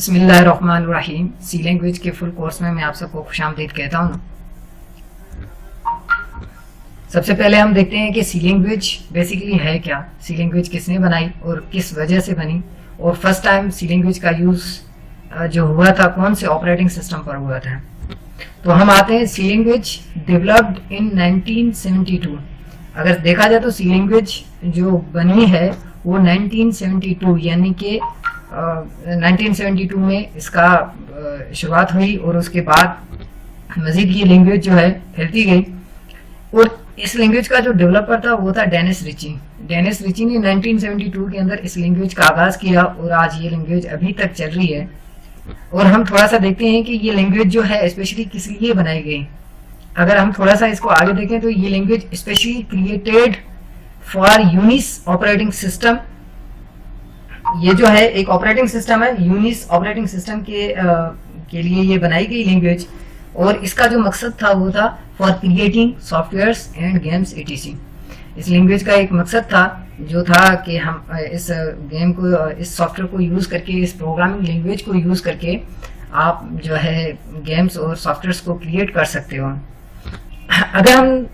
बिस्मिल्लाहिर्रहमानिर्रहीम। सी लैंग्वेज के full course में मैं आप सबको खुशामदीद कहता हूँ। सबसे पहले हम देखते हैं कि सी लैंग्वेज बेसिकली है क्या, सी लैंग्वेज किसने बनाई और किस वजह से बनी, और फर्स्ट टाइम सी लैंग्वेज का यूज़ जो हुआ था कौन से ऑपरेटिंग सिस्टम पर हुआ था। तो हम आते हैं, सी लैंग्वेज डेवलप्ड इन 1972। अगर देखा जाए तो सी लैंग्वेज जो बनी है वो 1972 यानी कि 1972 में इसका शुरुआत हुई और उसके बाद मजीद ये लैंग्वेज जो है फैलती गई। और इस लैंग्वेज का जो डेवलपर था वो था डेनिस रिची। डेनिस रिची ने 1972 के अंदर इस लैंग्वेज का आगाज किया और आज ये लैंग्वेज अभी तक चल रही है। और हम थोड़ा सा देखते हैं कि ये लैंग्वेज जो है स्पेशली किस लिए बनाई गई। अगर हम थोड़ा सा इसको आगे देखें तो ये language specially created for Unix operating system. ये जो है एक ऑपरेटिंग सिस्टम है, यूनिक्स ऑपरेटिंग सिस्टम के लिए ये बनाई गई लैंग्वेज। और इसका जो मकसद था वो था for creating softwares and games etc। इस लैंग्वेज का एक मकसद था जो था कि हम इस गेम को, इस सॉफ्टवेयर को यूज़ करके, इस प्रोग्रामिंग लैंग्वेज को यूज़ करके आप जो है गेम्स और सॉफ्टवेयर्स को क्रिएट कर सकते हो। अगर हम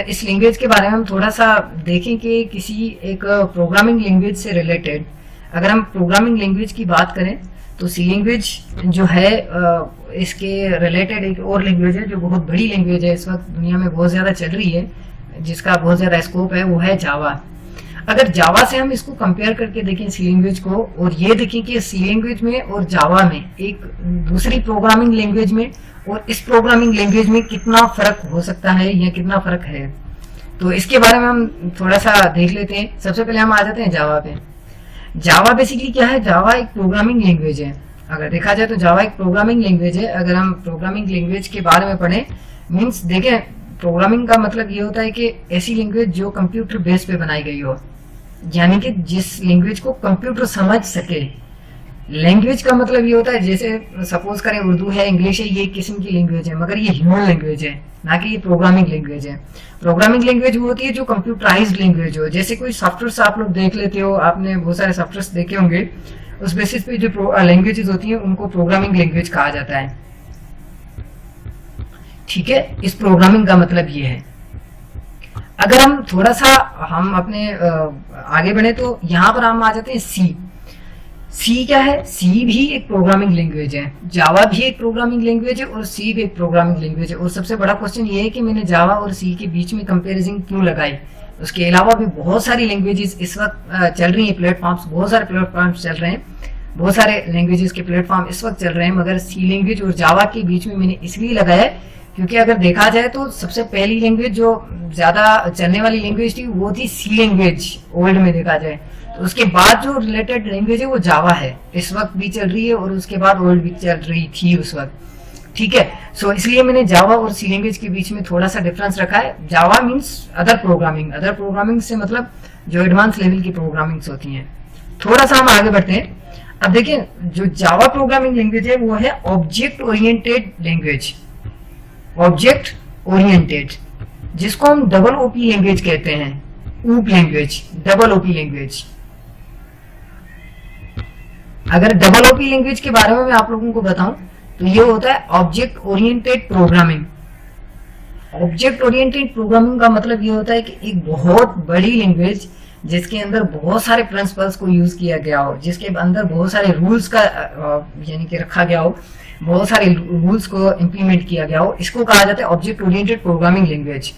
इस लैंग्वेज के बारे में हम थोड़ा सा देखें कि किसी एक प्रोग्रामिंग लैंग्वेज से रिलेटेड, अगर हम प्रोग्रामिंग लैंग्वेज की बात करें तो सी लैंग्वेज जो है इसके रिलेटेड एक और लैंग्वेज है जो बहुत बड़ी लैंग्वेज है, इस वक्त दुनिया में बहुत ज़्यादा चल रही है, जिसका बहुत ज़्यादा स्कोप है, वो है जावा। अगर जावा से हम इसको कंपेयर करके देखें सी लैंग्वेज को, और ये देखें कि सी लैंग्वेज में और जावा में, एक दूसरी प्रोग्रामिंग लैंग्वेज में और इस प्रोग्रामिंग लैंग्वेज में कितना फ़र्क हो सकता है या कितना फ़र्क है, तो इसके बारे में हम थोड़ा सा देख लेते हैं। सबसे पहले हम आ जाते हैं जावा पे। जावा बेसिकली क्या है? जावा एक प्रोग्रामिंग लैंग्वेज है। अगर देखा जाए तो जावा एक प्रोग्रामिंग लैंग्वेज है। अगर हम प्रोग्रामिंग लैंग्वेज के बारे में पढ़ें, मीन्स देखें, प्रोग्रामिंग का मतलब ये होता है कि ऐसी लैंग्वेज जो कंप्यूटर बेस पे बनाई गई हो, यानी कि जिस लैंग्वेज को कंप्यूटर समझ सके। लैंग्वेज का मतलब ये होता है, जैसे सपोज करें उर्दू है, इंग्लिश है, ये एक किस्म की लैंग्वेज है, मगर ये ह्यूमन लैंग्वेज है, ना कि ये प्रोग्रामिंग लैंग्वेज है। प्रोग्रामिंग लैंग्वेज वो होती है जो कंप्यूटराइज्ड लैंग्वेज हो। जैसे कोई सॉफ्टवेयर आप लोग देख लेते हो, आपने बहुत सारे सॉफ्टवेयर देखे होंगे, उस बेसिस पे जो लैंग्वेजेस होती हैं उनको प्रोग्रामिंग लैंग्वेज कहा जाता है। ठीक है, इस प्रोग्रामिंग का मतलब ये है। अगर हम थोड़ा सा अपने आगे बढ़े तो यहाँ पर हम आ जाते हैं सी। सी क्या है? सी भी एक प्रोग्रामिंग लैंग्वेज है, जावा भी एक प्रोग्रामिंग लैंग्वेज है और सी भी एक प्रोग्रामिंग लैंग्वेज है। और सबसे बड़ा क्वेश्चन ये है कि मैंने जावा और सी के बीच में कंपैरिजन क्यों लगाई। उसके अलावा भी बहुत सारी लैंग्वेजेस इस वक्त चल रही हैं, प्लेटफॉर्म्स, बहुत सारे प्लेटफॉर्म्स चल रहे हैं, बहुत सारे लैंग्वेजेस के प्लेटफॉर्म इस वक्त चल रहे हैं, मगर सी लैंग्वेज और जावा के बीच में मैंने इसलिए लगाया क्योंकि अगर देखा जाए तो सबसे पहली लैंग्वेज जो ज़्यादा चलने वाली लैंग्वेज थी वो थी सी लैंग्वेज, ओल्ड में देखा जाए तो। उसके बाद जो रिलेटेड लैंग्वेज है वो जावा है, इस वक्त भी चल रही है और उसके बाद ओल्ड भी चल रही थी उस वक्त। ठीक है, सो इसलिए मैंने जावा और सी लैंग्वेज के बीच में थोड़ा सा डिफरेंस रखा है। Java means other programming, other programming से मतलब जो एडवांस लेवल की प्रोग्रामिंग्स होती हैं। थोड़ा सा हम आगे बढ़ते हैं। अब देखिए, जो जावा प्रोग्रामिंग लैंग्वेज है वो है object oriented language, object oriented, जिसको हम डबल ओपी लैंग्वेज कहते हैं, ऊप लैंग्वेज, डबल ओपी लैंग्वेज। अगर डबल ओपी लैंग्वेज के बारे में मैं आप लोगों को बताऊं तो ये होता है object oriented programming. Object oriented programming का मतलब ये होता है कि एक बहुत बड़ी लैंग्वेज जिसके अंदर बहुत सारे प्रिंसिपल्स को यूज किया गया हो, जिसके अंदर बहुत सारे रूल्स का यानी कि रखा गया हो, बहुत सारे रूल्स को इम्प्लीमेंट किया गया हो, इसको कहा जाता है ऑब्जेक्ट ओरिएंटेड प्रोग्रामिंग लैंग्वेज।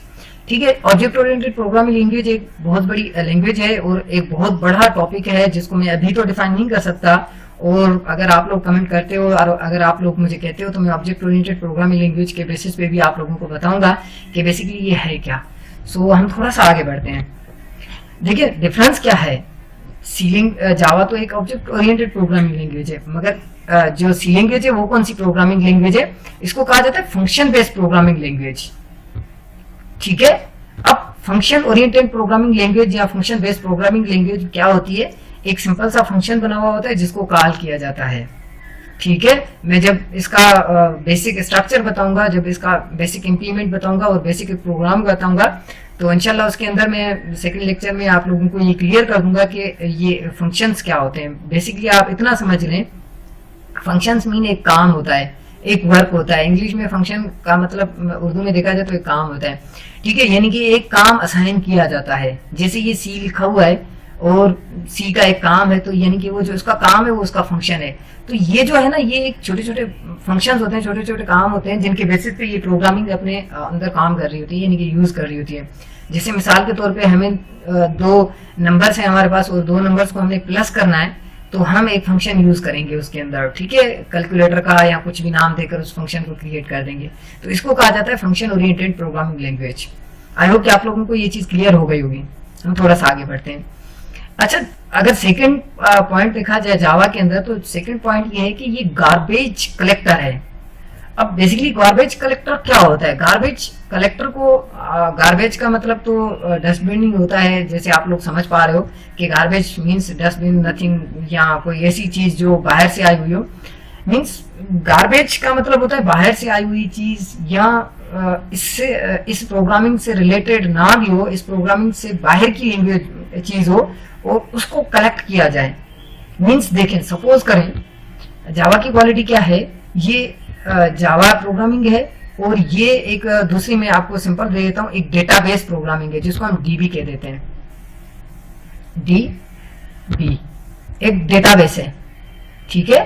ठीक है, ऑब्जेक्ट ओरिएंटेड प्रोग्रामिंग लैंग्वेज एक बहुत बड़ी लैंग्वेज है और एक बहुत बड़ा टॉपिक है जिसको मैं अभी तो डिफाइन नहीं कर सकता। और अगर आप लोग कमेंट करते हो और अगर आप लोग मुझे कहते हो तो मैं ऑब्जेक्ट ओरिएंटेड प्रोग्रामिंग लैंग्वेज के बेसिस पे भी आप लोगों को बताऊंगा कि बेसिकली ये है क्या। सो हम थोड़ा सा आगे बढ़ते हैं। देखिए डिफरेंस क्या है। जावा तो एक ऑब्जेक्ट ओरिएंटेड प्रोग्रामिंग लैंग्वेज है, मगर जो सी लैंग्वेज है वो कौन सी प्रोग्रामिंग लैंग्वेज है? इसको कहा जाता है फंक्शन बेस्ड प्रोग्रामिंग लैंग्वेज। ठीक है, अब फंक्शन ओरिएंटेड प्रोग्रामिंग लैंग्वेज या फंक्शन बेस्ड प्रोग्रामिंग लैंग्वेज क्या होती है? एक सिंपल सा फंक्शन बना हुआ होता है जिसको कॉल किया जाता है। ठीक है, मैं जब इसका बेसिक स्ट्रक्चर बताऊंगा, जब इसका बेसिक इंप्लीमेंट बताऊंगा और बेसिक प्रोग्राम बताऊंगा, तो इंशाल्लाह उसके अंदर मैं सेकंड लेक्चर में आप लोगों को ये क्लियर कर दूंगा कि ये फंक्शंस क्या होते हैं। बेसिकली आप इतना समझ लें, फंक्शंस मीन एक काम होता है, एक वर्क होता है। इंग्लिश में फंक्शन का मतलब उर्दू में देखा जाए तो एक काम होता है, ठीक है, यानी कि एक काम असाइन किया जाता है। जैसे ये सी लिखा हुआ है और सी का एक काम है, तो यानी कि वो जो उसका काम है वो उसका फंक्शन है। तो ये जो है ना, ये एक छोटे छोटे फंक्शंस होते हैं, छोटे छोटे काम होते हैं, जिनके बेसिस पे ये प्रोग्रामिंग अपने अंदर काम कर रही होती है, यानी कि यूज कर रही होती है। जैसे मिसाल के तौर पे हमें दो नंबर्स हैं हमारे पास और दो नंबर्स को हमने प्लस करना है, तो हम एक फंक्शन यूज करेंगे उसके अंदर, ठीक है, कैलकुलेटर का या कुछ भी नाम देकर उस फंक्शन को क्रिएट कर देंगे। तो इसको कहा जाता है function oriented programming language. I hope कि आप लोगों को ये चीज क्लियर हो गई होगी। हम थोड़ा सा आगे बढ़ते हैं। अच्छा, अगर सेकंड पॉइंट देखा जाए जावा के अंदर, तो सेकंड पॉइंट ये है कि ये गार्बेज कलेक्टर है। अब बेसिकली गार्बेज कलेक्टर क्या होता है? गार्बेज कलेक्टर को गार्बेज का मतलब तो डस्टबिन ही होता है, जैसे आप लोग समझ पा रहे हो कि गार्बेज मीन्स डस्टबिन, नथिंग, या कोई ऐसी चीज जो बाहर से आई हुई हो। मीन्स गार्बेज का मतलब होता है बाहर से आई हुई चीज, या इससे इस प्रोग्रामिंग से रिलेटेड ना भी हो, इस प्रोग्रामिंग से बाहर की लैंग्वेज चीज हो और उसको कलेक्ट किया जाए। मीन्स देखें, सपोज करें जावा की क्वालिटी क्या है, ये जावा प्रोग्रामिंग है और ये एक दूसरी में आपको सिंपल दे देता हूं, एक डेटाबेस प्रोग्रामिंग है जिसको हम डीबी कह देते हैं। डीबी एक डेटाबेस है, ठीक है,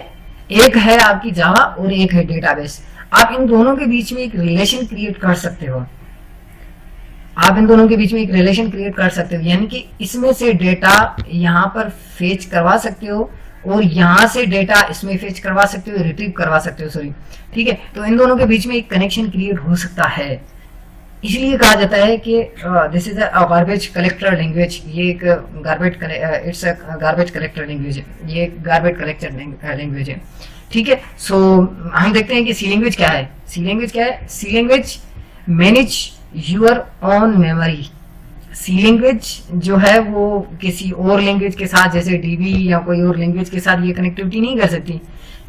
एक है आपकी जावा और एक है डेटाबेस। आप इन दोनों के बीच में एक रिलेशन क्रिएट कर सकते हो, आप इन दोनों के बीच में एक रिलेशन क्रिएट कर सकते हो, यानी कि इसमें से डेटा यहां पर फेच करवा सकते हो और यहां से डेटा इसमें फेच करवा सकते हो, रिट्रीव करवा सकते हो, सॉरी, ठीक है। तो इन दोनों के बीच में एक कनेक्शन क्रिएट हो सकता है, इसलिए कहा जाता है कि this is a garbage collector language. ये एक it's a garbage collector language है, ये गार्बेज कलेक्टर लैंग्वेज है, ठीक है। सो हम देखते हैं कि सी लैंग्वेज क्या है। सी लैंग्वेज क्या है? C language manage your own memory. C language जो है वो किसी और लैंग्वेज के साथ, जैसे डीबी या कोई और लैंग्वेज के साथ ये कनेक्टिविटी नहीं कर सकती,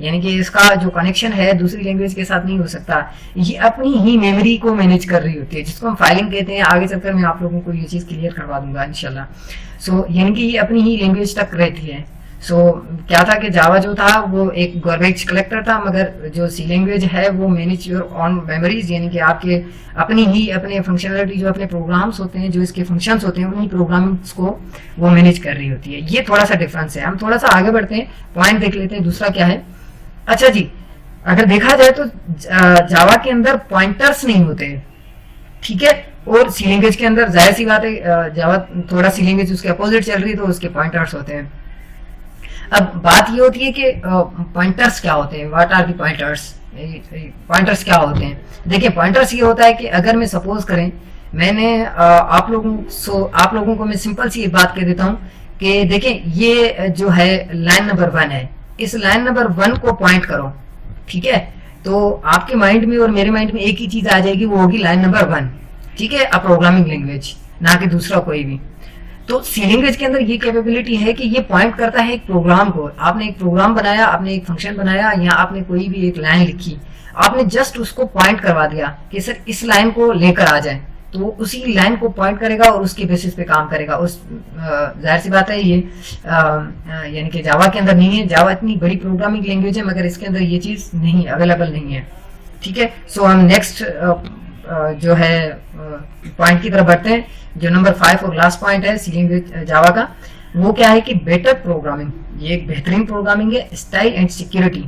यानी कि इसका जो कनेक्शन है दूसरी लैंग्वेज के साथ नहीं हो सकता। ये अपनी ही मेमोरी को मैनेज कर रही होती है, जिसको हम फाइलिंग कहते हैं। आगे चलकर मैं आप लोगों को ये चीज क्लियर करवा दूंगा इंशाल्लाह। सो यानी कि ये अपनी ही लैंग्वेज तक रहती है। सो क्या था कि जावा जो था वो एक गार्बेज कलेक्टर था, मगर जो सी लैंग्वेज है वो मैनेज योर ऑन मेमोरीज, यानी कि आपके अपनी ही अपने फंक्शनलिटी, जो अपने प्रोग्राम्स होते हैं, जो इसके फंक्शंस होते हैं, उन्हीं प्रोग्राम्स को वो मैनेज कर रही होती है। ये थोड़ा सा डिफरेंस है। हम थोड़ा सा आगे बढ़ते हैं, पॉइंट देख लेते हैं दूसरा क्या है। अच्छा जी, अगर देखा जाए तो जावा के अंदर पॉइंटर्स नहीं होते, ठीक है, और सी लैंग्वेज के अंदर जाहिर सी बात है जावा थोड़ा सी लैंग्वेज उसके अपोजिट चल रही है, तो उसके पॉइंटर्स होते हैं। अब बात ये होती है कि पॉइंटर्स क्या होते हैं, what are the pointers, pointers क्या होते हैं। देखिए, पॉइंटर्स ये होता है कि अगर मैं सपोज करें मैंने आप लोगों को मैं सिंपल सी एक बात कह देता हूं कि देखें ये जो है लाइन नंबर 1 है, इस लाइन नंबर 1 को पॉइंट करो, ठीक है, तो आपके माइंड में और मेरे माइंड में एक ही चीज आ जाएगी, वो होगी लाइन नंबर 1, ठीक है, अ प्रोग्रामिंग लैंग्वेज, ना कि दूसरा कोई भी। तो सी लैंग्वेज के अंदर ये कैपेबिलिटी है कि ये पॉइंट करता है एक प्रोग्राम को। आपने एक प्रोग्राम बनाया, आपने एक फंक्शन बनाया, या आपने कोई भी एक लाइन लिखी, आपने जस्ट उसको पॉइंट करवा दिया कि सर इस लाइन को लेकर आ जाए, तो उसी लाइन को पॉइंट करेगा और उसके बेसिस पे काम करेगा। उस जाहिर सी बात है ये यानी कि जावा के अंदर नहीं है। जावा इतनी बड़ी प्रोग्रामिंग लैंग्वेज है, मगर इसके अंदर ये चीज नहीं अवेलेबल नहीं है, ठीक है। सो हम नेक्स्ट जो है पॉइंट की तरफ बढ़ते हैं, जो नंबर 5 और लास्ट पॉइंट है सी लैंग्वेज जावा का। वो क्या है कि बेटर प्रोग्रामिंग, ये एक बेहतरीन प्रोग्रामिंग है, स्टाइल एंड सिक्योरिटी।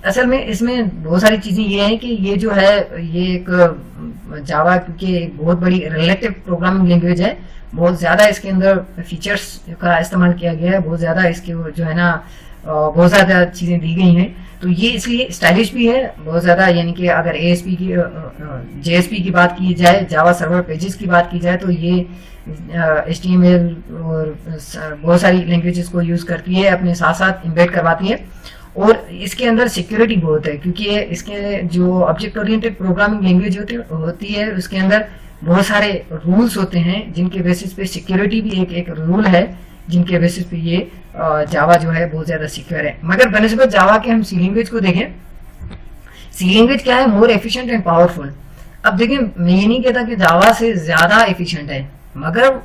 असल में इसमें बहुत सारी चीजें ये हैं कि ये जो है ये एक जावा क्योंकि एक बहुत बड़ी रिलेटिव प्रोग्रामिंग लैंग्वेज है, बहुत ज्यादा इसके अंदर फीचर्स का इस्तेमाल किया गया है, बहुत ज्यादा इसके जो है ना बहुत ज्यादा चीजें दी गई हैं, तो ये इसलिए स्टाइलिश भी है बहुत ज्यादा। यानी कि अगर ASP की JSP की बात की जाए, जावा सर्वर पेजेस की बात की जाए, तो ये HTML और बहुत सारी लैंग्वेजेस को यूज करती है, अपने साथ साथ इम्बेड करवाती है। और इसके अंदर सिक्योरिटी बहुत है, क्योंकि इसके जो ऑब्जेक्ट ओरिएंटेड प्रोग्रामिंग लैंग्वेज होती है उसके अंदर बहुत सारे रूल्स होते हैं, जिनके बेसिस पे सिक्योरिटी भी एक रूल है, जिनके बेसिस पे ये जावा जो है बहुत ज्यादा सिक्योर है। मगर बनस्बत जावा के हम सी लैंग्वेज को देखें, सी लैंग्वेज क्या है, मोर एफिशिएंट एंड पावरफुल। अब देखें, मैं ये नहीं कहता कि जावा से ज्यादा एफिशिएंट है, मगर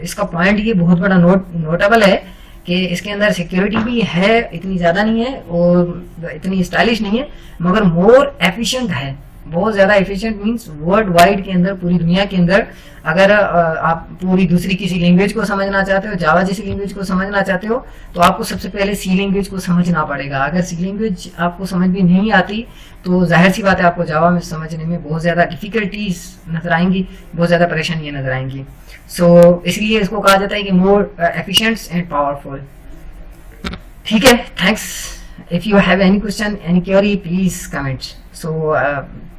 इसका पॉइंट ये बहुत बड़ा नोटेबल है कि इसके अंदर सिक्योरिटी भी है, इतनी ज़्यादा नहीं है और इतनी स्टाइलिश नहीं है, मगर मोर एफिशिएंट है, बहुत ज़्यादा एफिशिएंट। मींस वर्ल्ड वाइड के अंदर, पूरी दुनिया के अंदर अगर आप पूरी दूसरी किसी लैंग्वेज को समझना चाहते हो, जावा जैसी लैंग्वेज को समझना चाहते हो, तो आपको सबसे पहले सी लैंग्वेज को समझना पड़ेगा। अगर सी लैंग्वेज आपको समझ भी नहीं आती तो जाहिर सी बात है आपको जावा में समझने में बहुत ज़्यादा डिफिकल्टीज नजर आएंगी, बहुत ज़्यादा परेशानियाँ नजर आएंगी। सो इसलिए इसको कहा जाता है कि मोर एफिशिएंट एंड पावरफुल। ठीक है, thanks. If you have any question, any query, please comment. So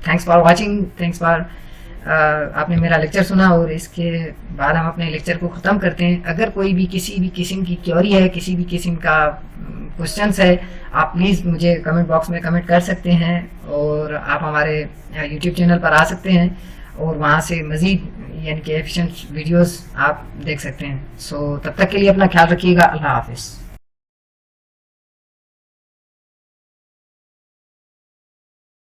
thanks for watching, thanks for आपने मेरा लेक्चर सुना, और इसके बाद हम अपने लेक्चर को ख़त्म करते हैं। अगर कोई भी किसी भी किस्म की क्वेरी है, किसी भी किस्म का क्वेश्चंस है, आप प्लीज़ मुझे कमेंट बॉक्स में कमेंट कर सकते हैं, और आप हमारे यूट्यूब चैनल पर आ सकते हैं और वहाँ से मज़ीद यानी कि एफिशिएंट वीडियोस आप देख सकते हैं। सो तब तक के लिए अपना ख्याल रखिएगा। अल्लाह हाफिज़।